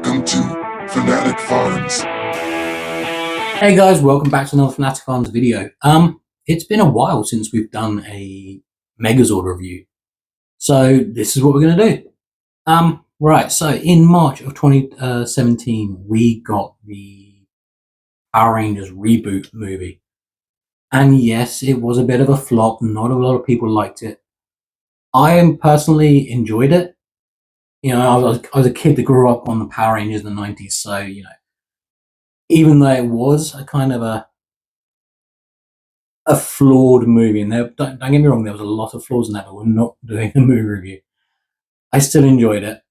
Welcome to Fanatic Farms. Hey guys, welcome back to another Fanatic Farms video. It's been a while since we've done a Megazord review, so this is what we're going to do. Right, so in March of 2017, we got the Power Rangers reboot movie, and yes, it was a bit of a flop. Not a lot of people liked it. I personally enjoyed it. You know, I was a kid that grew up on the Power Rangers in the 90s, so you know, even though it was a kind of a flawed movie, and don't get me wrong, there was a lot of flaws in that, but we're not doing a movie review. I still enjoyed it.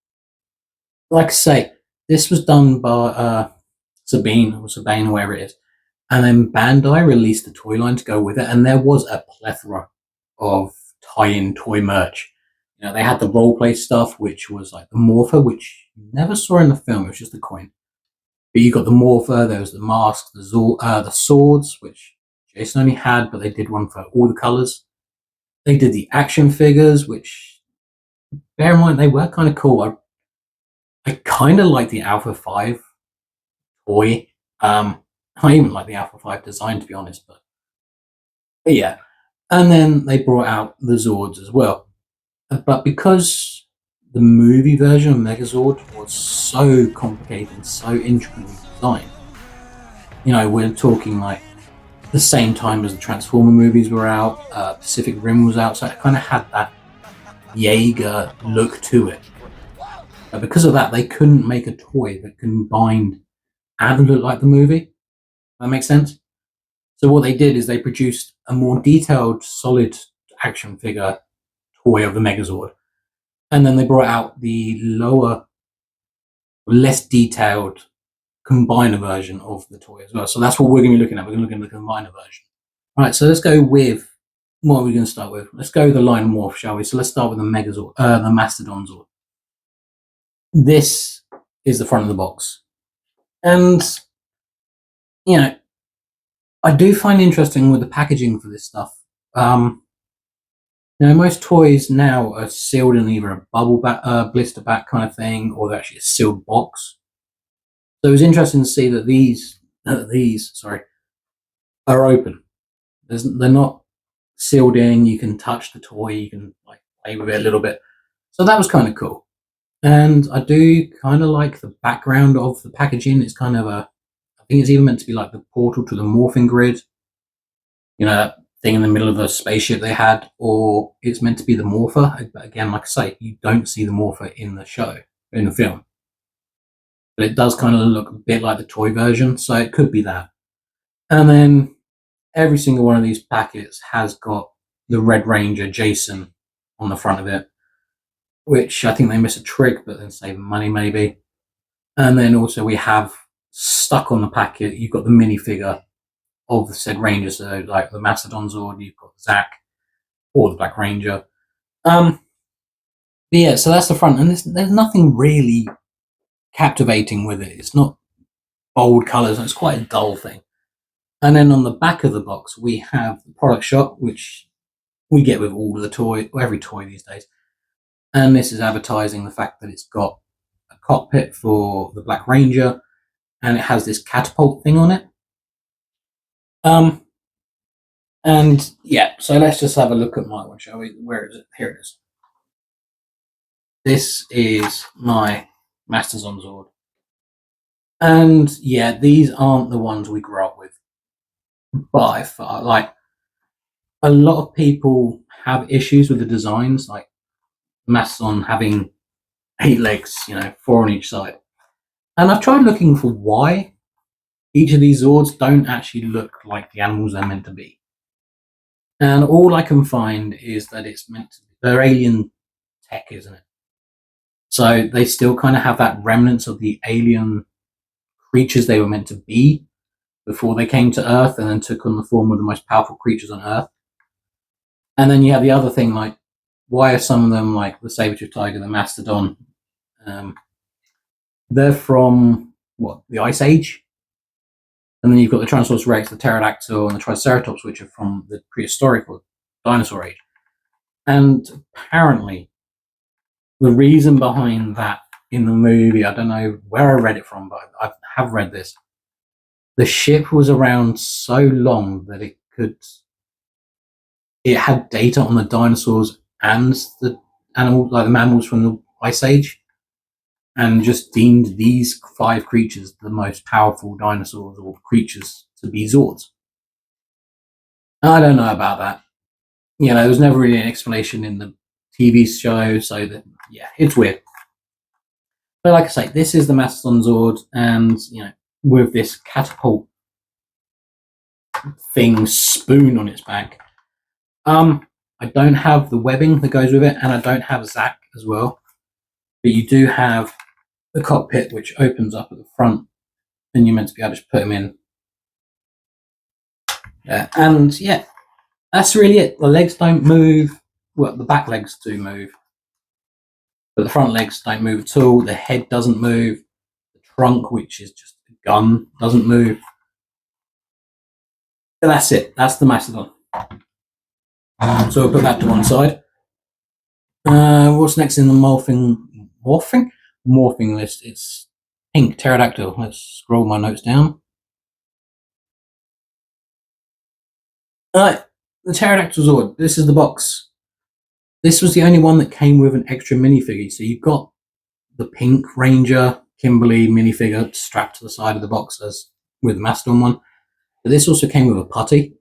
Like I say, this was done by Sabine, or whatever it is, and then Bandai released the toy line to go with it, and there was a plethora of tie-in toy merch. You know, they had the roleplay stuff, which was like the Morpher, which you never saw in the film, it was just a coin. But you got the Morpher, there was the mask, the swords, which Jason only had, but they did one for all the colors. They did the action figures, which, bear in mind, they were kind of cool. I kind of like the Alpha 5 toy. I even like the Alpha 5 design, to be honest. But yeah. And then they brought out the Zords as well. But because the movie version of Megazord was so complicated, so intricately designed, you know, we're talking like the same time as the Transformer movies were out, Pacific Rim was out, so it kind of had that Jaeger look to it. But because of that, they couldn't make a toy that combined and look like the movie. That makes sense? So what they did is they produced a more detailed, solid action figure toy of the Megazord. And then they brought out the lower, less detailed combiner version of the toy as well. So that's what we're going to be looking at. We're going to look at the combiner version. All right, so let's go with, what are we going to start with? Let's go with the line morph, shall we? So let's start with the Megazord, the Mastodon Zord. This is the front of the box. And, you know, I do find interesting with the packaging for this stuff. Now, most toys now are sealed in either a bubble back, blister back kind of thing, or they're actually a sealed box. So it was interesting to see that these are open. They're not sealed in. You can touch the toy. You can like play with it a little bit. So that was kind of cool. And I do kind of like the background of the packaging. It's kind of I think it's even meant to be like the portal to the morphing grid. You know, that thing in the middle of the spaceship they had, or it's meant to be the Morpher. But again, like I say, you don't see the Morpher in the show, in the film. But it does kind of look a bit like the toy version, so it could be that. And then every single one of these packets has got the Red Ranger Jason on the front of it, which I think they miss a trick, but then save money maybe. And then also we have stuck on the packet, you've got the minifigure of the said Ranger, so like the Mastodon Zord, you've got Zack, or the Black Ranger. But yeah, so that's the front, and there's nothing really captivating with it. It's not bold colours, it's quite a dull thing. And then on the back of the box, we have the product shot, which we get with all of the toy, every toy these days. And this is advertising the fact that it's got a cockpit for the Black Ranger, and it has this catapult thing on it. And yeah, so let's just have a look at my one, shall we? Where is it? Here it is. This is my Mastodon Zord. And yeah, these aren't the ones we grew up with by far. Like, a lot of people have issues with the designs, like Mastodon having 8 legs, you know, 4 on each side. And I've tried looking for why each of these Zords don't actually look like the animals they're meant to be. And all I can find is that it's meant to be, they're alien tech, isn't it? So they still kind of have that remnants of the alien creatures they were meant to be before they came to Earth and then took on the form of the most powerful creatures on Earth. And then you have the other thing, like, why are some of them, like the saber-tooth tiger, the Mastodon, they're from, what, the Ice Age? And then you've got the Tyrannosaurus Rex, the Pterodactyl, and the Triceratops, which are from the prehistoric or dinosaur age. And apparently, the reason behind that in the movie. I don't know where I read it from, but I have read this. The ship was around so long that it had data on the dinosaurs and the animals, like the mammals from the Ice Age, and just deemed these 5 creatures the most powerful dinosaurs or creatures to be Zords. I don't know about that. There was never really an explanation in the TV show, so that, yeah, it's weird. But like I say, this is the Mastodon Zord, and with this catapult thing spoon on its back. I don't have the webbing that goes with it, and I don't have Zack as well. But you do have the cockpit, which opens up at the front, and you're meant to be able to just put them in. And yeah, that's really it. The legs don't move. Well, the back legs do move, but the front legs don't move at all. The head doesn't move. The trunk, which is just a gun, doesn't move. But that's it. That's the Mastodon. So we'll put that to one side. What's next in the morphing list? It's pink pterodactyl. Let's scroll my notes down. Alright, the pterodactyl Zord. This is the box. This was the only one that came with an extra minifigure. So you've got the pink Ranger Kimberly minifigure strapped to the side of the box as with the Mastodon one. But this also came with a putty.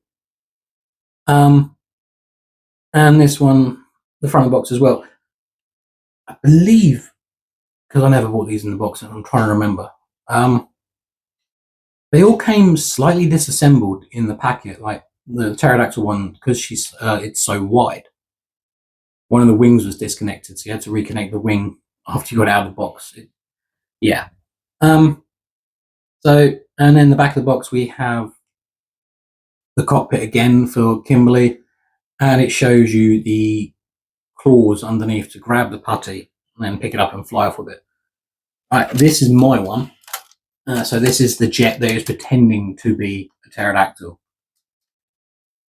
And this one, the front of the box as well. I believe, because I never bought these in the box and I'm trying to remember, they all came slightly disassembled in the packet. Like the pterodactyl one, because it's so wide, one of the wings was disconnected, so you had to reconnect the wing after you got out of the box. Yeah. So, and then the back of the box, we have the cockpit again for Kimberly, and it shows you the claws underneath to grab the putty and then pick it up and fly off with it. Right, this is my one. So this is the jet that is pretending to be a pterodactyl.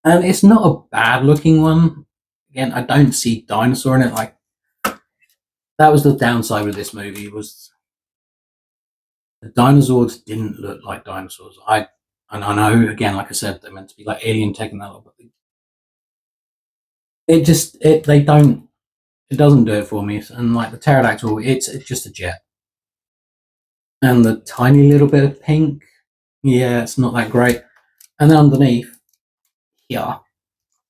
And it's not a bad looking one. Again, I don't see dinosaur in it. Like, that was the downside with this movie, was the dinosaurs didn't look like dinosaurs. And I know, again, like I said, they're meant to be like alien tech and that, but it doesn't do it for me. And like the pterodactyl, it's just a jet. And the tiny little bit of pink, yeah, it's not that great. And then underneath here,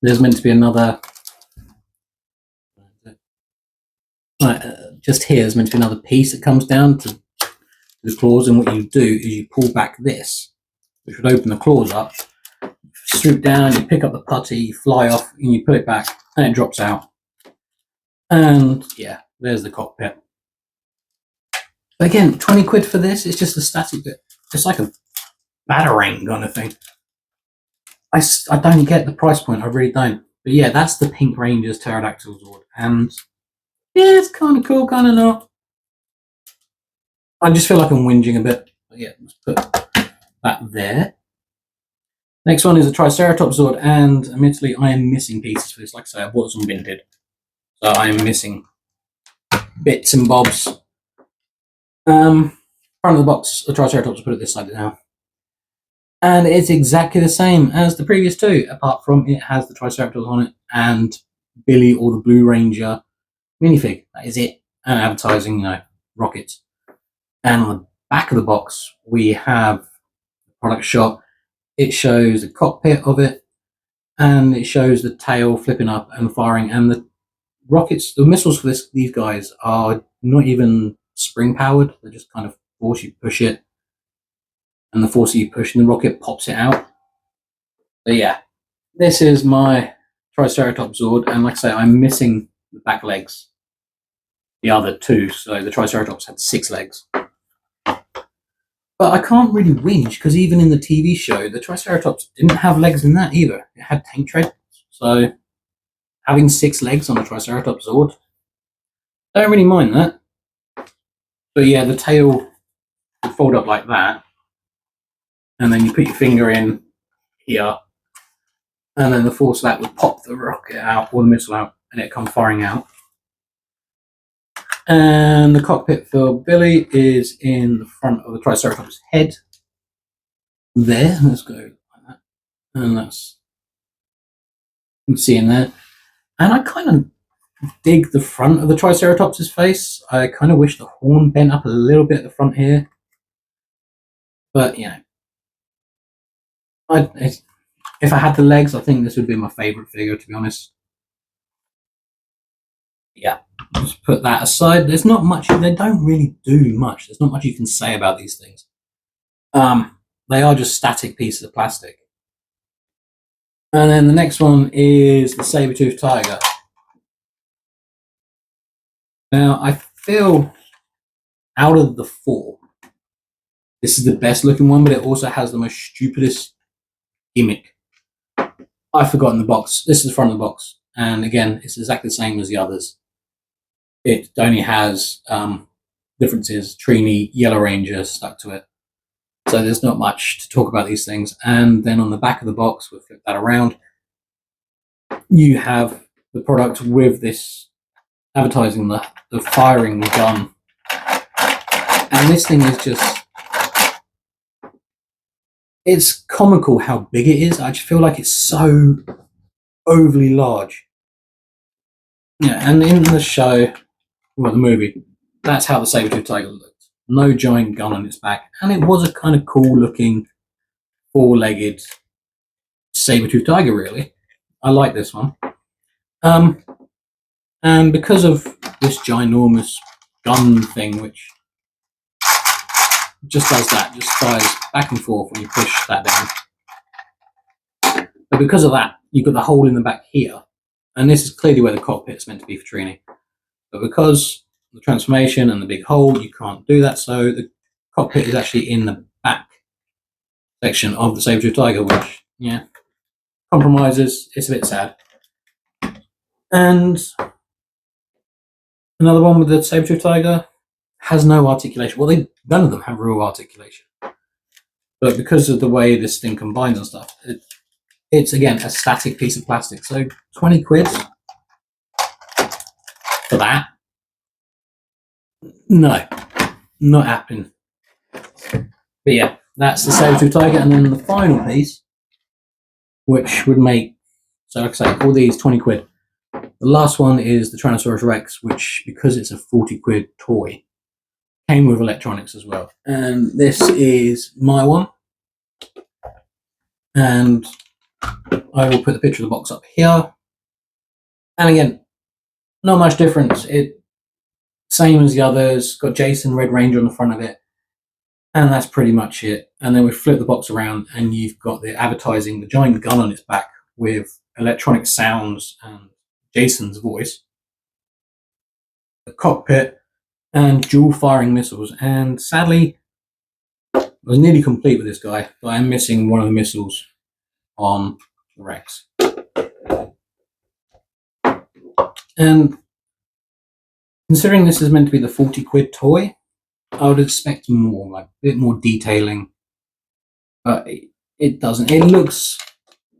there's meant to be another. Just here, there's meant to be another piece that comes down to the claws, and what you do is you pull back this, which would open the claws up. Swoop down, you pick up the putty, you fly off, and you put it back, and it drops out. And yeah, there's the cockpit. But again, 20 quid for this. It's just a static bit. It's like a batarang kind of thing. I don't get the price point. I really don't. But yeah, that's the Pink Ranger's Pterodactyl Zord. And yeah, it's kind of cool, kind of not. I just feel like I'm whinging a bit. But yeah, let's put that there. Next one is a Triceratops Zord. And admittedly, I am missing pieces for this. Like I say, I bought some vintage. So I am missing bits and bobs. Front of the box, the Triceratops, put it this side now. And it's exactly the same as the previous two, apart from it has the Triceratops on it and Billy or the Blue Ranger minifig. That is it. And advertising, rockets. And on the back of the box, we have the product shot. It shows the cockpit of it, and it shows the tail flipping up and firing. And the rockets, the missiles for these guys are not even spring powered. They just kind of force you push it, and the force you push in the rocket pops it out. But yeah, this is my Triceratops Zord, and like I say, I'm missing the back legs. The other two, so the Triceratops had 6 legs. But I can't really whinge, because even in the TV show, the Triceratops didn't have legs in that either. It had tank treads. So having 6 legs on a Triceratops Zord, I don't really mind that. But yeah, the tail would fold up like that, and then you put your finger in here, and then the force of that would pop the rocket out or the missile out, and it come firing out. And the cockpit for Billy is in the front of the Triceratops head. There, let's go like that. And that's, you can see in there. And I kind of dig the front of the Triceratops' face. I kind of wish the horn bent up a little bit at the front here. But, you know, if I had the legs, I think this would be my favourite figure, to be honest. Yeah, just put that aside. There's not much, they don't really do much. There's not much you can say about these things. They are just static pieces of plastic. And then the next one is the saber-toothed tiger. Now, I feel out of the four, this is the best looking one, but it also has the most stupidest gimmick. I've forgotten the box. This is the front of the box. And again, it's exactly the same as the others. It only has differences, Trini, Yellow Ranger stuck to it. So there's not much to talk about these things. And then on the back of the box, we'll flip that around, you have the product with this advertising the firing gun. And this thing is just, it's comical how big it is. I just feel like it's so overly large. Yeah, and in the show, well, the movie, that's how the saber-toothed tiger looked. No giant gun on its back. And it was a kind of cool looking four-legged saber-toothed tiger, really. I like this one. And because of this ginormous gun thing, which just does that, just fires back and forth when you push that down. But because of that, you've got the hole in the back here. And this is clearly where the cockpit's meant to be for Trini. But because the transformation and the big hole, you can't do that. So the cockpit is actually in the back section of the saber-toothed tiger, which, yeah, compromises. It's a bit sad. And another one with the saber-toothed tiger has no articulation. Well, none of them have real articulation. But because of the way this thing combines and stuff, it's again a static piece of plastic. So 20 quid for that? No, not happening. But yeah, that's the saber-toothed tiger. And then the final piece, which would make, so like I say, all these 20 quid. The last one is the Tyrannosaurus Rex, which, because it's a 40 quid toy, came with electronics as well. And this is my one. And I will put the picture of the box up here. And again, not much difference. Same as the others. Got Jason Red Ranger on the front of it. And that's pretty much it. And then we flip the box around and you've got the advertising, the giant gun on its back with electronic sounds and Jason's voice. The cockpit and dual firing missiles. And sadly, I was nearly complete with this guy, but I'm missing one of the missiles on the Rex. And considering this is meant to be the 40 quid toy, I would expect more, like a bit more detailing. But it doesn't. It looks,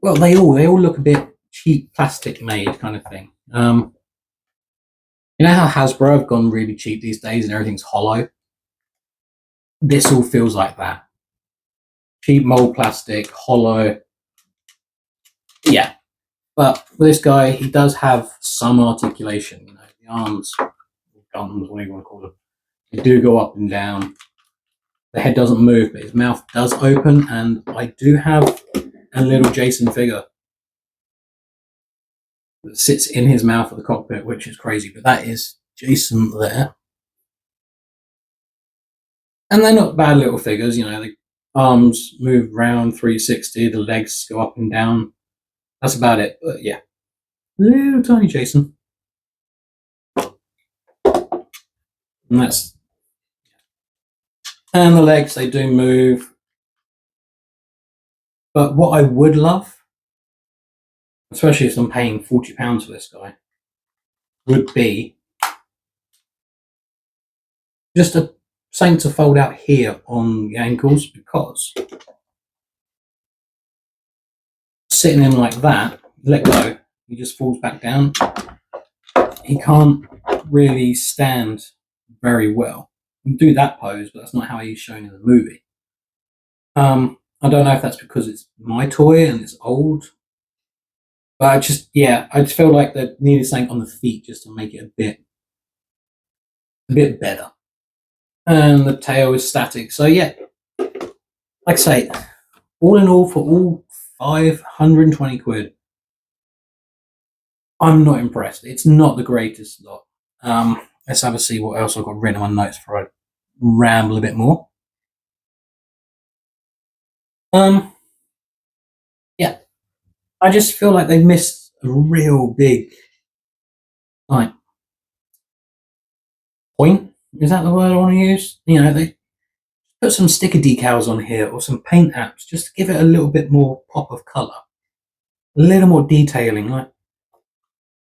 well, they all look a bit cheap plastic made kind of thing. You know how Hasbro have gone really cheap these days and everything's hollow? This all feels like that. Cheap mold plastic, hollow. Yeah. But with this guy, he does have some articulation. You know, the arms, guns, whatever you want to call them, they do go up and down. The head doesn't move, but his mouth does open, and I do have a little Jason figure that sits in his mouth at the cockpit, which is crazy, but that is Jason there. And they're not bad little figures, you know, the arms move round 360, the legs go up and down. That's about it, but yeah. Little tiny Jason. And the legs, they do move. But what I would love, especially if I'm paying £40 for this guy, would be just something to fold out here on the ankles, because sitting in like that, let go, he just falls back down. He can't really stand very well. You can do that pose, but that's not how he's shown in the movie. I don't know if that's because it's my toy and it's old, but I just feel like they needed something on the feet just to make it a bit better. And the tail is static, so yeah, like I say, all in all, for all 520 quid, I'm not impressed. It's not the greatest lot. Let's have a see what else I've got written on my notes before I ramble a bit more. Yeah, I just feel like they missed a real big, like, point. Is that the word I want to use? You know, they put some sticker decals on here or some paint apps just to give it a little bit more pop of colour, a little more detailing. Like,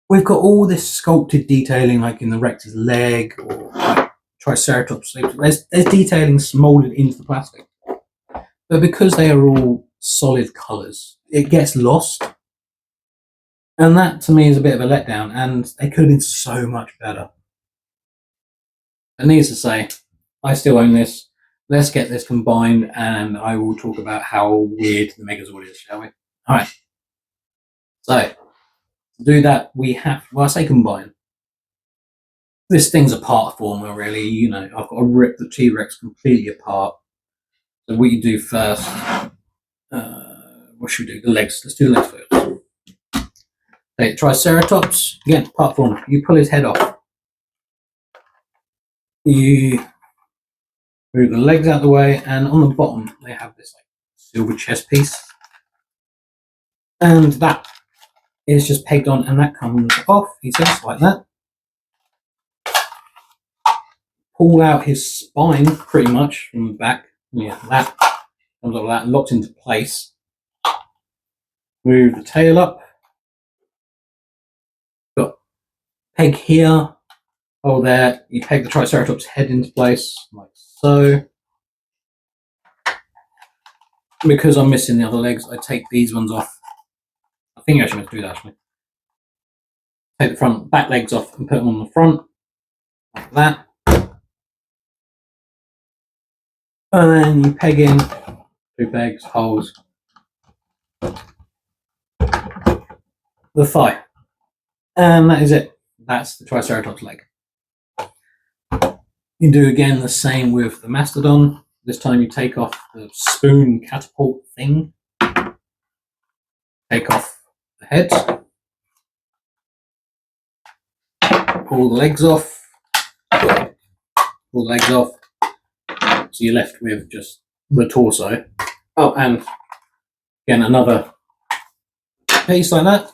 we've got all this sculpted detailing, like in the Rex's leg or like Triceratops. There's detailing molded into the plastic, but because they are all solid colours, it gets lost, and that to me is a bit of a letdown. And they could have been so much better. And needless to say, I still own this. Let's get this combined, and I will talk about how weird the Megazord is, shall we? All right. So to do that, we have. Well, I say combine. This thing's a part former, really. You know, I've got to rip the T-Rex completely apart. So what you do first? What should we do? The legs. Let's do the legs first. Okay, Triceratops again. Part former. You pull his head off. You move the legs out of the way, and on the bottom they have this like silver chest piece, and that is just pegged on, and that comes off. He says like that. Pull out his spine pretty much from the back. Yeah, that comes off that, locked into place. Move the tail up. Got peg here. Oh, there. You peg the Triceratops head into place like so. Because I'm missing the other legs, I take these ones off. I think I should meant to do that actually. Take the back legs off and put them on the front, like that. And then you peg in 2 pegs, holes, the thigh. And that is it. That's the Triceratops leg. You do again the same with the Mastodon. This time you take off the spoon catapult thing. Take off the head. Pull the legs off. Pull the legs off. So you're left with just the torso. Oh, and again another piece like that.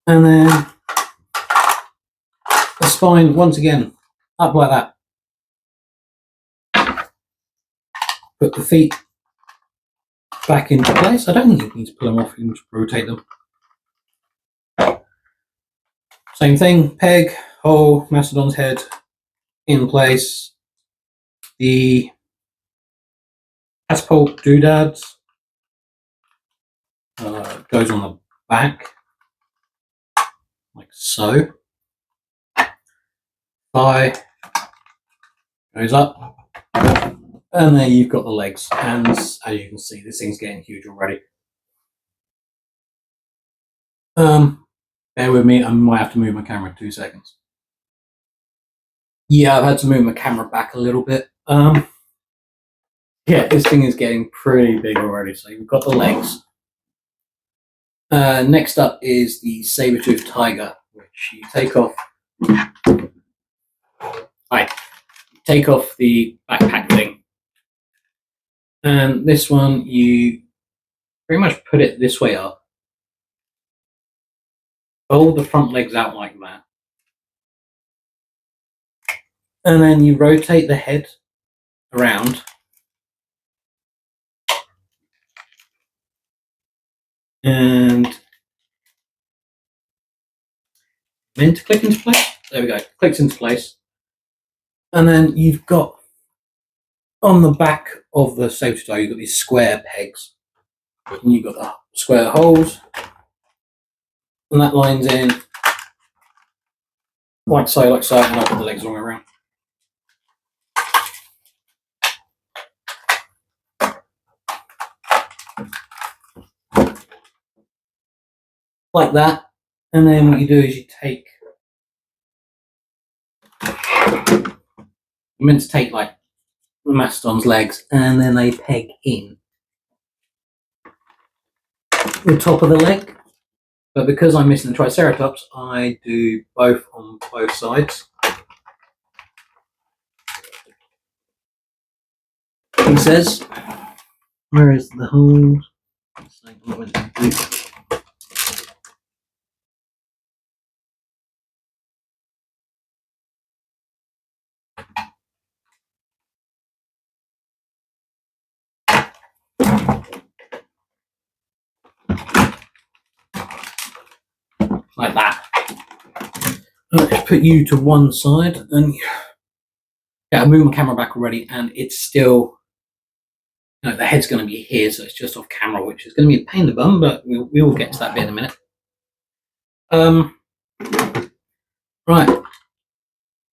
And then the spine once again up like that. Put the feet back into place. I don't think you need to pull them off, you can just rotate them. Same thing, peg, hole, Mastodon's head in place. The catapult doodads goes on the back, like so. Thigh goes up, and there you've got the legs. And as you can see, this thing's getting huge already. Bear with me, I might have to move my camera 2 seconds. Yeah, I've had to move my camera back a little bit. Yeah, this thing is getting pretty big already. So you've got the legs. Next up is the saber-toothed tiger, which you take off. Take off the backpack thing. And this one, you pretty much put it this way up. Fold the front legs out like that. And then you rotate the head around. And meant to click into place. There we go. Clicks into place. And then you've got on the back of the saber-tooth tiger, you've got these square pegs. And you've got the square holes. And that lines in like so, and I'll put the legs all around. Like that. And then what you do is you you're meant to take like the mastodon's legs, and then they peg in the top of the leg. But because I'm missing the Triceratops, I do both on both sides. He says, where is the hole? Like that. Let's put you to one side, and I move my camera back already, and it's still, the head's going to be here, so it's just off camera, which is going to be a pain in the bum, but we will get to that bit in a minute. Right,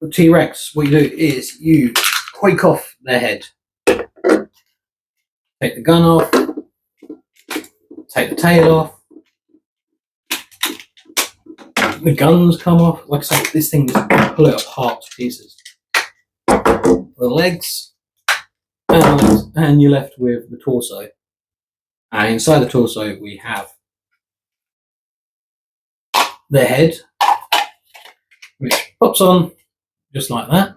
the T-Rex, what you do is you quake off their head, take the gun off, take the tail off, the guns come off. Like I said, this thing just pull it apart to pieces. The legs, and you're left with the torso. And inside the torso, we have the head, which pops on just like that.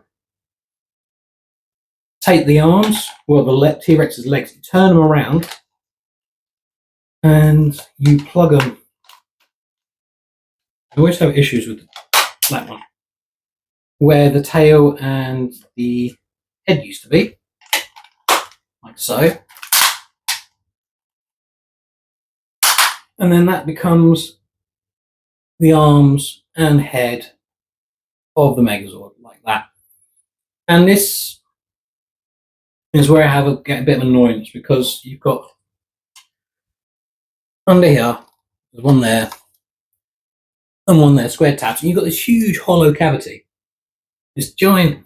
Take the arms, well, the T-Rex's legs, turn them around, and you plug them. I always have issues with that one, where the tail and the head used to be, like so. And then that becomes the arms and head of the Megazord, like that. And this is where I get a bit of annoyance, because you've got under here, there's one there, and one there, square tabs, and you've got this huge hollow cavity. This giant,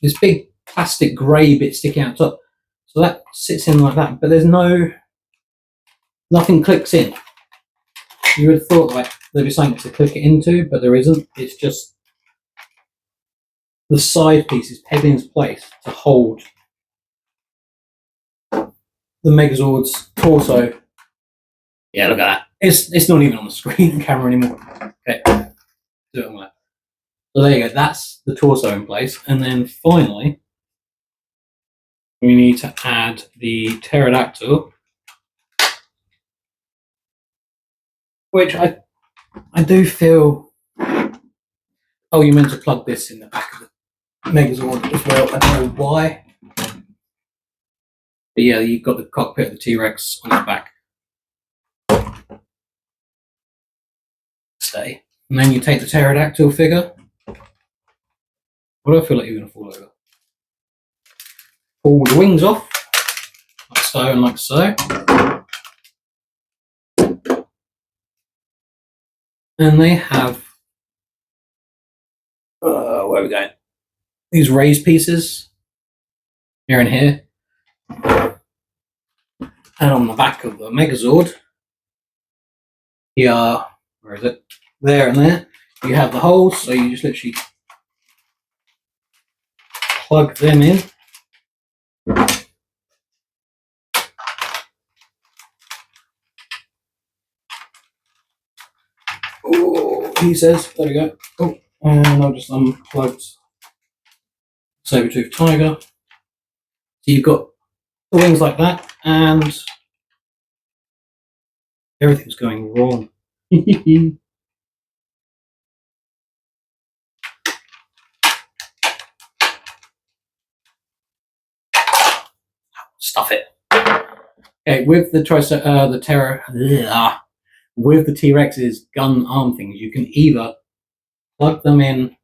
this big plastic grey bit sticking out top. So that sits in like that, but there's nothing clicks in. You would have thought like there'd be something to click it into, but there isn't. It's just the side piece is pegged into place to hold the Megazord's torso. Yeah, look at that. It's not even on the screen camera anymore. Okay, do it on that. So there you go. That's the torso in place, and then finally we need to add the pterodactyl, which I do feel. Oh, you meant to plug this in the back of the Megazord as well. I don't know why. But yeah, you've got the cockpit of the T-Rex on the back. Stay. And then you take the pterodactyl figure. What do I feel like you're going to fall over? Pull the wings off, like so and like so. And they have, where are we going? These raised pieces, here and here. And on the back of the Megazord, here, where is it? There and there. You have the holes, so you just literally plug them in. Oh, he says, there we go. Oh, and I've just unplugged Saber-tooth Tiger. So you've got the wings like that, and everything's going wrong. Stuff it. Okay, with the with the T-Rex's gun arm things, you can either plug them in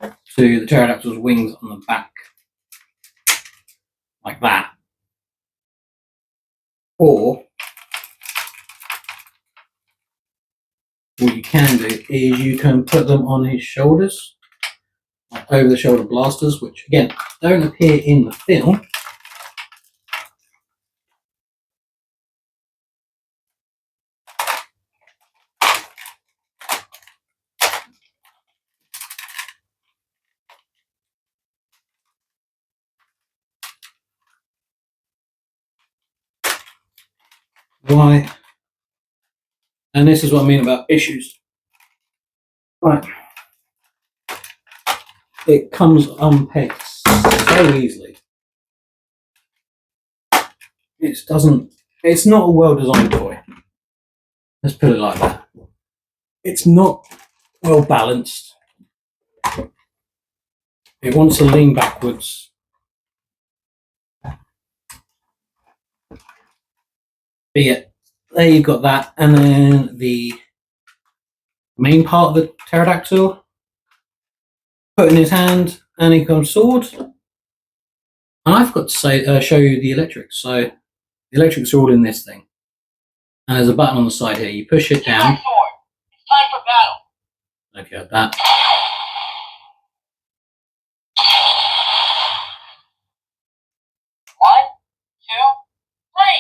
to the pterodactyl's wings on the back, like that, or can do is you can put them on his shoulders, like over the shoulder blasters, which again don't appear in the film. Right, and this is what I mean about issues. Right, it comes unpicked so easily. It's not a well-designed toy. Let's put it like that. It's not well balanced. It wants to lean backwards. But yeah, there you've got that. And then the main part of the pterodactyl, put in his hand, and he comes sword. And I've got to show you the electrics. So the electrics are all in this thing. And there's a button on the side here. You push it down. It's time for battle. Okay, that. One, two, three.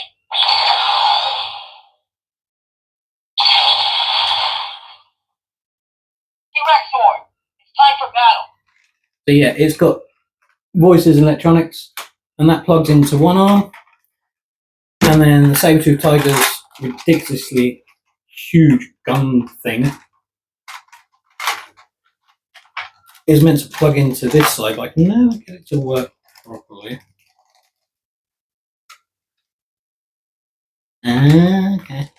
T-Rex sword. It's time for battle. So yeah, it's got voices and electronics, and that plugs into one arm. And then the saber-tooth tiger's ridiculously huge gun thing is meant to plug into this side, but I can never get it to work properly. Okay.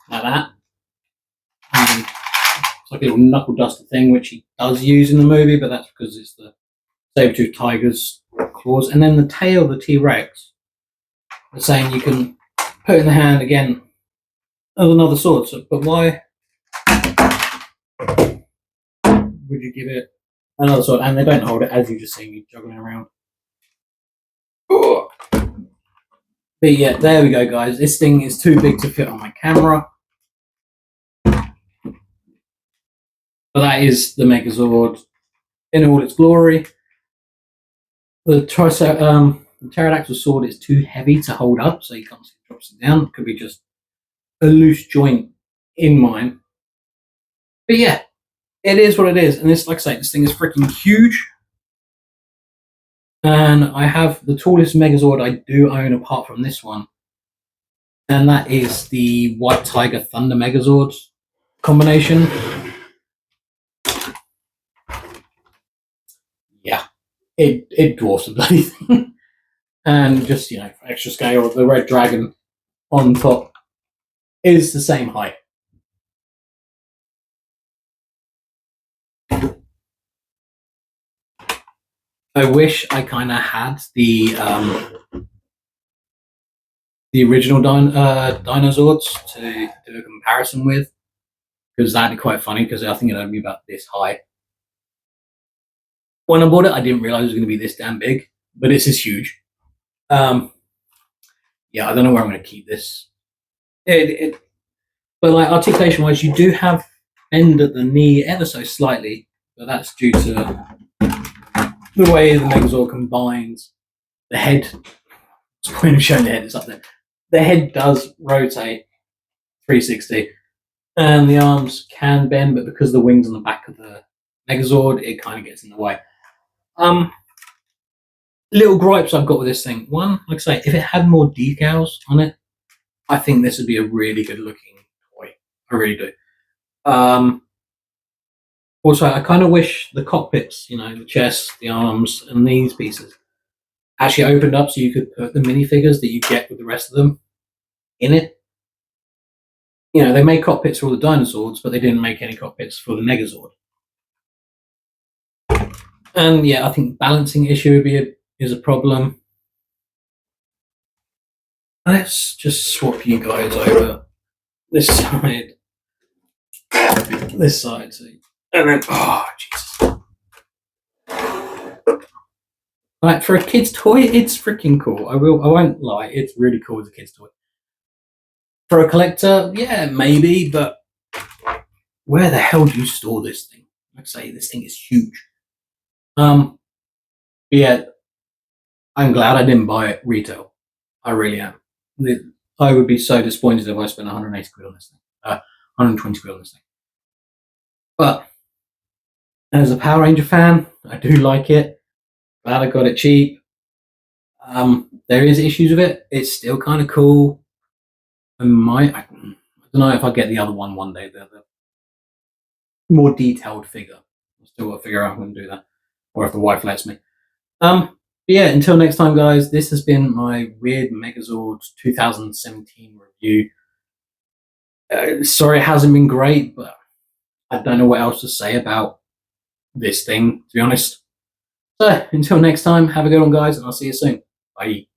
Like that. And it's like a little knuckle duster thing, which he does use in the movie, but that's because it's the saber-tooth tiger's claws. And then the tail of the T-Rex, they're saying you can put in the hand again as another sword. So, but why would you give it another sword? And they don't hold it, as you just seen me juggling around. But yeah, there we go, guys. This thing is too big to fit on my camera. But that is the Megazord in all its glory. The pterodactyl sword is too heavy to hold up, so you can't see it drops it down. It could be just a loose joint in mine. But yeah, it is what it is. And this, like I say, this thing is freaking huge. And I have the tallest Megazord I do own apart from this one. And that is the White Tiger Thunder Megazord combination. Yeah, it dwarfs the bloody thing. And just, you know, for extra scale, the Red Dragon on top is the same height. I wish I kind of had the original Dinozords to do a comparison with, because that'd be quite funny, because I think it'd be about this high. When I bought it, I didn't realize it was going to be this damn big, but this is huge. Yeah, I don't know where I'm going to keep this. But like articulation-wise, you do have bend at the knee ever so slightly, but that's due to the way the Megazord combines. The head, it's the point of showing the head, it's up there. The head does rotate 360, and the arms can bend, but because the wings on the back of the Megazord, it kind of gets in the way. Little gripes I've got with this thing. One, like I say, if it had more decals on it, I think this would be a really good looking toy. I really do. Also, I kind of wish the cockpits, you know, the chest, the arms, and these pieces actually opened up so you could put the minifigures that you get with the rest of them in it. You know, they made cockpits for all the dinosaurs, but they didn't make any cockpits for the Megazord. And yeah, I think balancing issue is a problem. Let's just swap you guys over this side, and then, oh Jesus! Like, for a kid's toy, it's freaking cool. I won't lie, it's really cool as a kid's toy. For a collector, yeah, maybe, but where the hell do you store this thing? Like I say, this thing is huge. Yeah, I'm glad I didn't buy it retail. I really am. I would be so disappointed if I spent 180 quid on this thing. 120 quid on this thing. But as a Power Ranger fan, I do like it. Glad I got it cheap. There is issues with it. It's still kind of cool. I don't know if I get the other one day. The more detailed figure. I'll still got to figure out how I'm going to do that, or if the wife lets me. But yeah, until next time, guys. This has been my weird Megazord 2017 review. Sorry, it hasn't been great, but I don't know what else to say about this thing, to be honest. So until next time, have a good one, guys, and I'll see you soon. Bye.